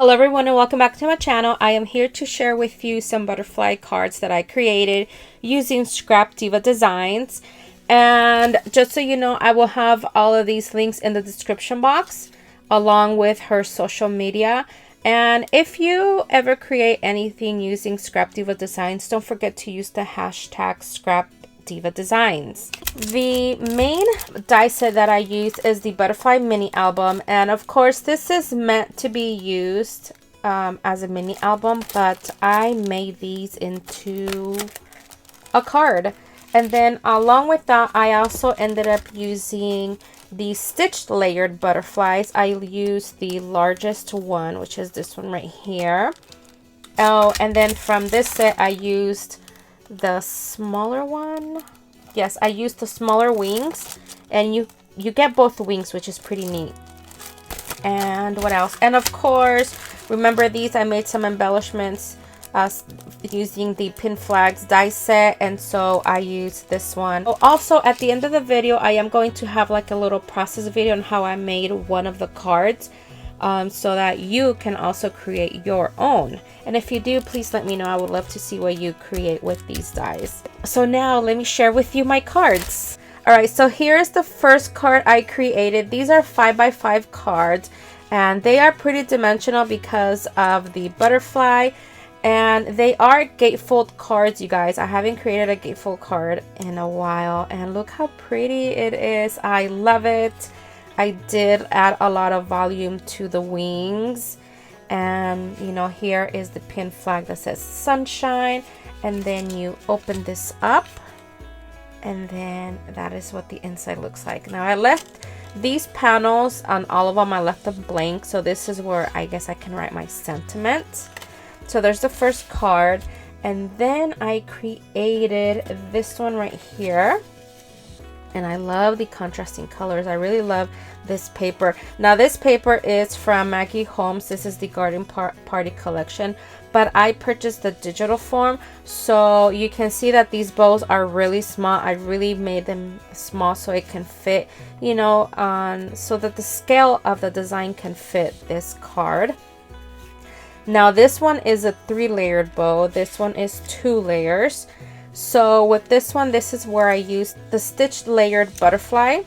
Hello everyone and welcome back to my channel. I am here to share with you some butterfly cards that I created using Scrap Diva Designs. And just so you know, I will have all of these links in the description box along with her social media. And if you ever create anything using Scrap Diva Designs, don't forget to use the hashtag Scrap Diva Designs. The main die set that I use is the Butterfly Mini Album, and of course this is meant to be used as a mini album, but I made these into a card. And then along with that, I also ended up using the stitched layered butterflies. I used the largest one, which is this one right here. Oh, and then from this set I used the smaller one. Yes, I used the smaller wings, and you get both wings, which is pretty neat. And what else? And of course, remember these, I made some embellishments using the pin flags die set, and so I used this one. Also, at the end of the video, I am going to have like a little process video on how I made one of the cards, so that you can also create your own. And if you do, please let me know. I would love to see what you create with these dies. So now let me share with you my cards. Alright, so here's the first card I created. These are 5x5 cards, and they are pretty dimensional because of the butterfly, and they are gatefold cards, you guys. I haven't created a gatefold card in a while, and look how pretty it is. I love it. I did add a lot of volume to the wings, and you know, here is the pin flag that says sunshine, and then you open this up, and then that is what the inside looks like. Now I left these panels on all of them, I left them blank, so this is where I guess I can write my sentiment. So there's the first card, and then I created this one right here. And I love the contrasting colors. I really love this paper. Now this paper is from Maggie Holmes. This is the Garden Party collection, but I purchased the digital form, so you can see that these bows are really small. I really made them small so it can fit, you know, so that the scale of the design can fit this card. Now this one is a 3-layered bow. This one is 2 layers. So with this one, this is where I used the stitched layered butterfly,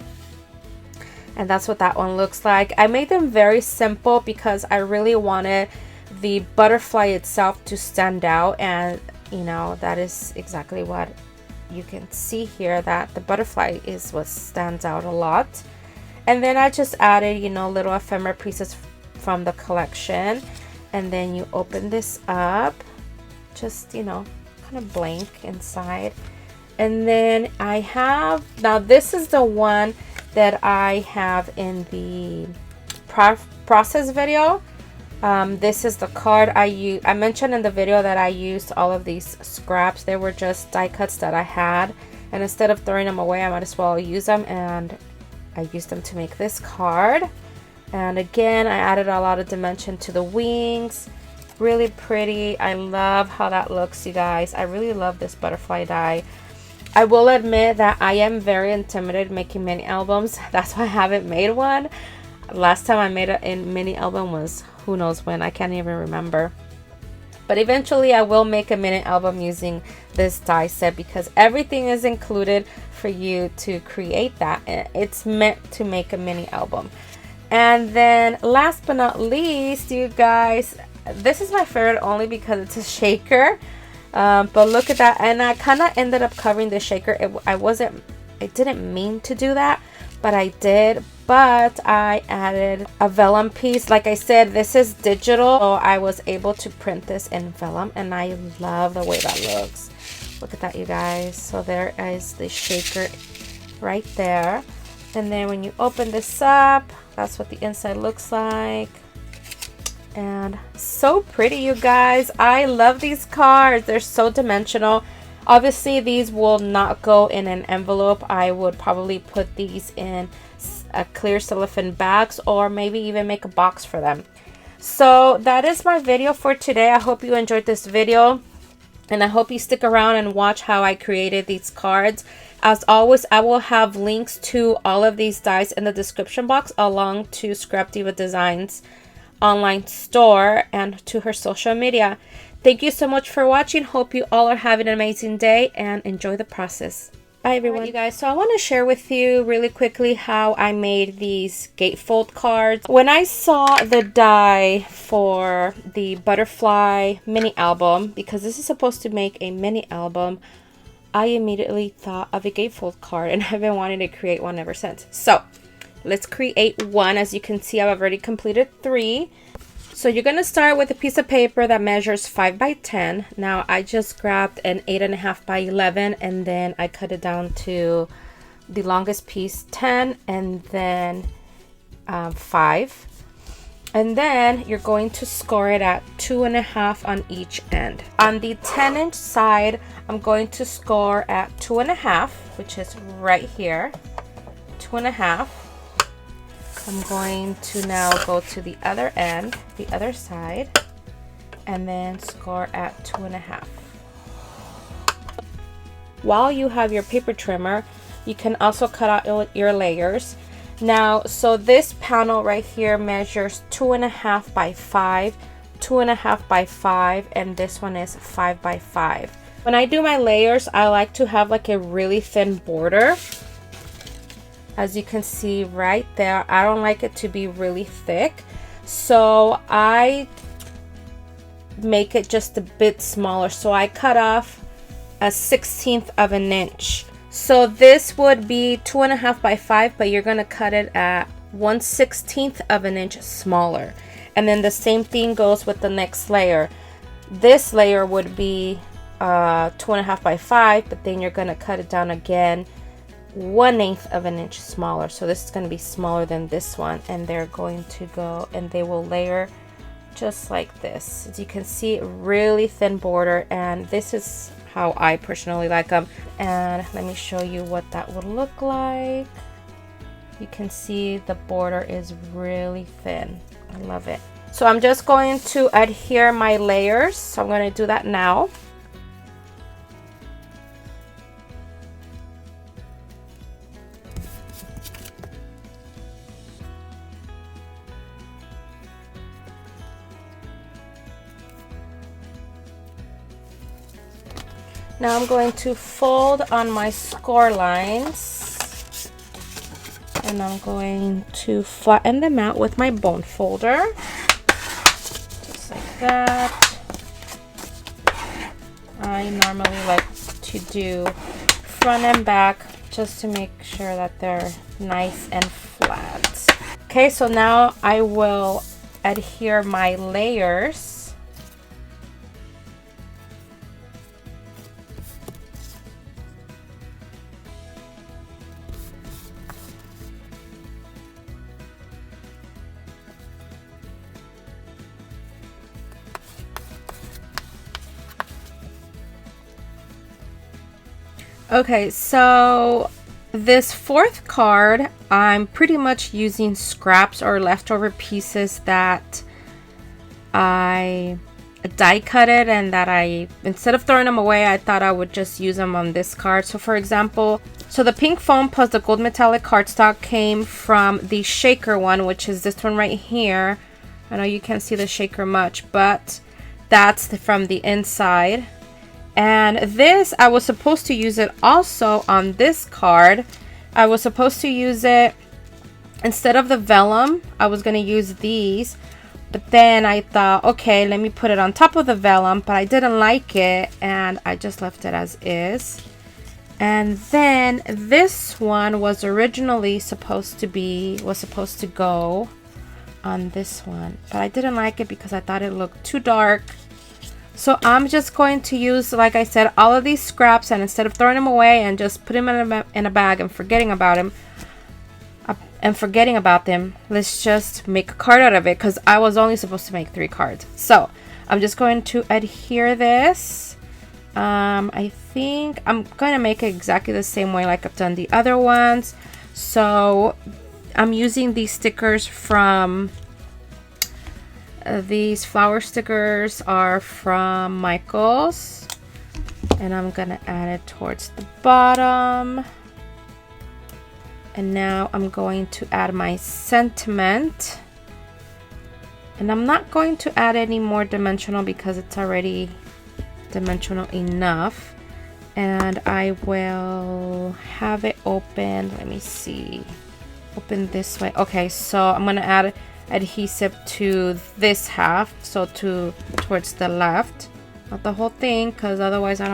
and that's what that one looks like. I made them very simple because I really wanted the butterfly itself to stand out, and you know, that is exactly what you can see here, that the butterfly is what stands out a lot. And then I just added, you know, little ephemera pieces from the collection, and then you open this up, just, you know, of blank inside. And then I have, now this is the one that I have in the process video. This is the card I mentioned in the video that I used all of these scraps. They were just die cuts that I had, and instead of throwing them away, I might as well use them, and I used them to make this card. And again, I added a lot of dimension to the wings. Really pretty. I love how that looks, you guys. I really love this butterfly die. I will admit that I am very intimidated making mini albums. That's why I haven't made one. Last time I made a mini album was who knows when. I can't even remember. But eventually I will make a mini album using this die set because everything is included for you to create that. It's meant to make a mini album. And then last but not least, you guys, this is my favorite only because it's a shaker, but look at that. And I kind of ended up covering the shaker. I didn't mean to do that, but I did. But I added a vellum piece. Like I said, this is digital, so I was able to print this in vellum, and I love the way that looks. Look at that, you guys. So there is the shaker right there, and then when you open this up, that's what the inside looks like. And so pretty, you guys. I love these cards. They're so dimensional. Obviously these will not go in an envelope. I would probably put these in a clear cellophane bags, or maybe even make a box for them. So that is my video for today. I hope you enjoyed this video, and I hope you stick around and watch how I created these cards. As always, I will have links to all of these dies in the description box, along to Scrap Diva Designs online store and to her social media. Thank you so much for watching. Hope you all are having an amazing day and enjoy the process. Bye everyone. Alright, you guys, so I want to share with you really quickly how I made these gatefold cards. When I saw the die for the butterfly mini album, because this is supposed to make a mini album, I immediately thought of a gatefold card, and I've been wanting to create one ever since. So let's create one. As you can see, I've already completed 3. So you're going to start with a piece of paper that measures 5 by 10. Now I just grabbed an 8.5 by 11 and then I cut it down to the longest piece, 10, and then 5. And then you're going to score it at 2.5 on each end. On the 10-inch side, I'm going to score at 2.5, which is right here, 2.5. I'm going to now go to the other end, the other side, and then score at 2.5. While you have your paper trimmer, you can also cut out your layers. Now, so this panel right here measures 2.5 by 5, 2.5 by 5, and this one is 5 by 5. When I do my layers, I like to have like a really thin border. As you can see right there, I don't like it to be really thick, so I make it just a bit smaller. So I cut off a 1/16 of an inch. So this would be 2.5 by 5, but you're gonna cut it at 1/16 of an inch smaller. And then the same thing goes with the next layer. This layer would be 2.5 by 5, but then you're gonna cut it down again 1/8 of an inch smaller. So this is going to be smaller than this one, and they're going to go and they will layer just like this. As you can see, really thin border, and this is how I personally like them. And let me show you what that would look like. You can see the border is really thin. I love it. So I'm just going to adhere my layers, so I'm going to do that now. Now I'm going to fold on my score lines, and I'm going to flatten them out with my bone folder, just like that. I normally like to do front and back just to make sure that they're nice and flat. Okay, so now I will adhere my layers. Okay, so this 4th card, I'm pretty much using scraps or leftover pieces that I die cutted, and that instead of throwing them away, I thought I would just use them on this card. So for example, so the pink foam plus the gold metallic cardstock came from the shaker one, which is this one right here. I know you can't see the shaker much, but that's from the inside. And this, I was supposed to use it also on this card. I was supposed to use it instead of the vellum. I was going to use these, but then I thought, okay, let me put it on top of the vellum, but I didn't like it and I just left it as is. And then this one was originally supposed to go on this one, but I didn't like it because I thought it looked too dark. So I'm just going to use, like I said, all of these scraps, and instead of throwing them away and just putting them in a bag and forgetting about them, let's just make a card out of it, because I was only supposed to make 3 cards. So I'm just going to adhere this. I think I'm going to make it exactly the same way like I've done the other ones. So I'm using these stickers from these flower stickers are from Michaels, and I'm gonna add it towards the bottom. And now I'm going to add my sentiment, And I'm not going to add any more dimensional because it's already dimensional enough. And I will have it open. Let me see. Open this way. Okay, so I'm gonna add adhesive to this half, so towards the left, not the whole thing, because otherwise I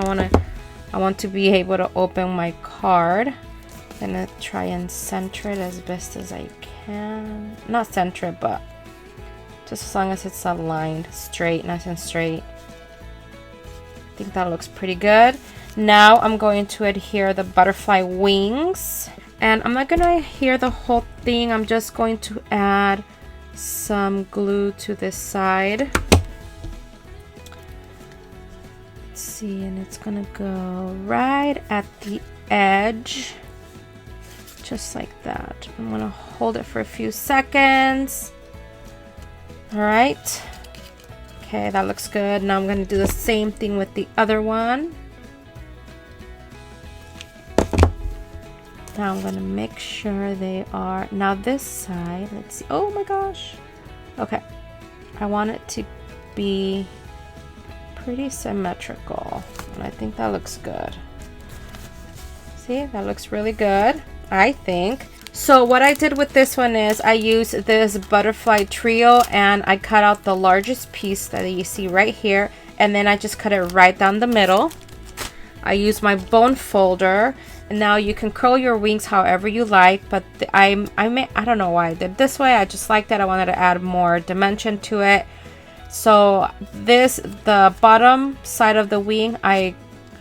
want to be able to open my card. I'm gonna try and center it as best as I can. Not center it, but just as long as it's aligned straight, nice and straight. I think that looks pretty good. Now I'm going to adhere the butterfly wings, and I'm not gonna adhere the whole thing. I'm just going to add some glue to this side. Let's see, and it's gonna go right at the edge, just like that. I'm gonna hold it for a few seconds. All right, okay, that looks good. Now I'm gonna do the same thing with the other one. Now I'm gonna make sure they are, now this side, let's see, oh my gosh. Okay, I want it to be pretty symmetrical, and I think that looks good. See, that looks really good, I think. So what I did with this one is I used this butterfly trio, and I cut out the largest piece that you see right here, and then I just cut it right down the middle. I used my bone folder. Now you can curl your wings however you like, but I don't know why I did this way. I just liked it. I wanted to add more dimension to it. So the bottom side of the wing, I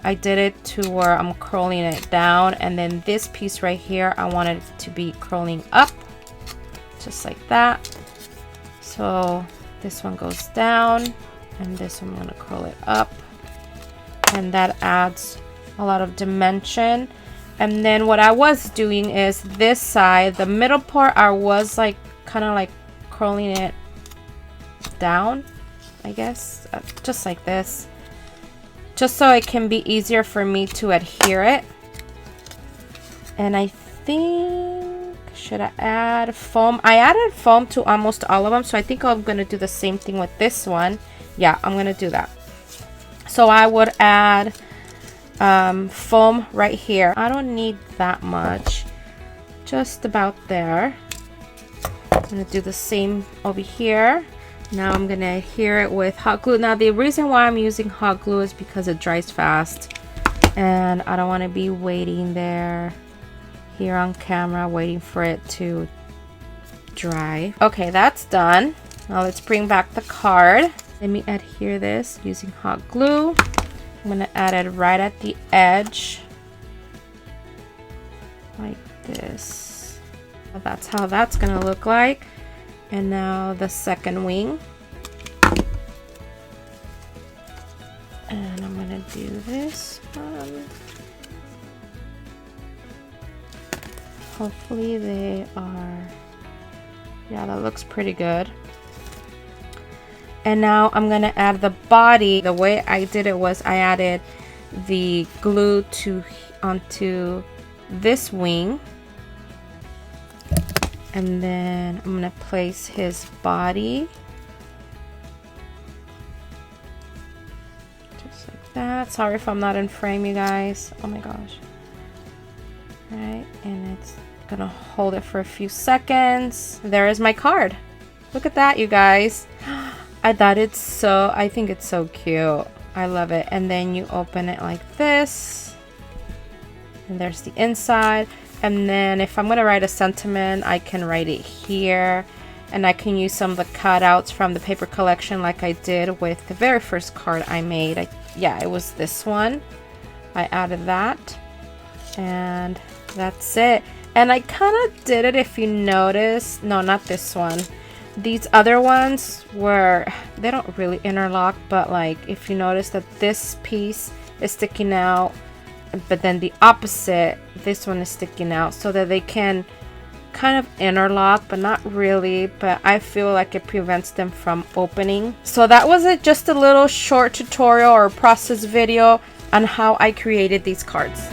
did it to where I'm curling it down, and then this piece right here, I wanted it to be curling up, just like that. So this one goes down, and this one I'm gonna curl it up, and that adds a lot of dimension. And then what I was doing is this side, the middle part, I was like kind of like curling it down, I guess, just like this, just so it can be easier for me to adhere it. And I think, should I add foam? I added foam to almost all of them, so I think I'm gonna do the same thing with this one. Yeah, I'm gonna do that. So I would add foam right here. I don't need that much, just about there. I'm gonna do the same over here. Now I'm gonna adhere it with hot glue. Now the reason why I'm using hot glue is because it dries fast, and I don't want to be waiting there here on camera waiting for it to dry. Okay, that's done. Now let's bring back the card. Let me adhere this using hot glue. I'm gonna add it right at the edge, like this. That's how that's gonna look like. And now the second wing. And I'm gonna do this one. Hopefully they are, yeah, that looks pretty good. And now I'm gonna add the body. The way I did it was I added the glue onto this wing, and then I'm gonna place his body just like that. Sorry if I'm not in frame, you guys. Oh my gosh. All right, and it's gonna hold it for a few seconds. There is my card. Look at that, you guys. I think it's so cute. I love it. And then you open it like this, and there's the inside. And then if I'm gonna write a sentiment, I can write it here, and I can use some of the cutouts from the paper collection like I did with the very first card I made. Yeah, it was this one. I added that, and that's it. And I kind of did it, if you notice. No, not this one. These other ones they don't really interlock, but like if you notice that this piece is sticking out, but then the opposite, this one is sticking out, so that they can kind of interlock, but not really. But I feel like it prevents them from opening. So that was it, just a little short tutorial or process video on how I created these cards.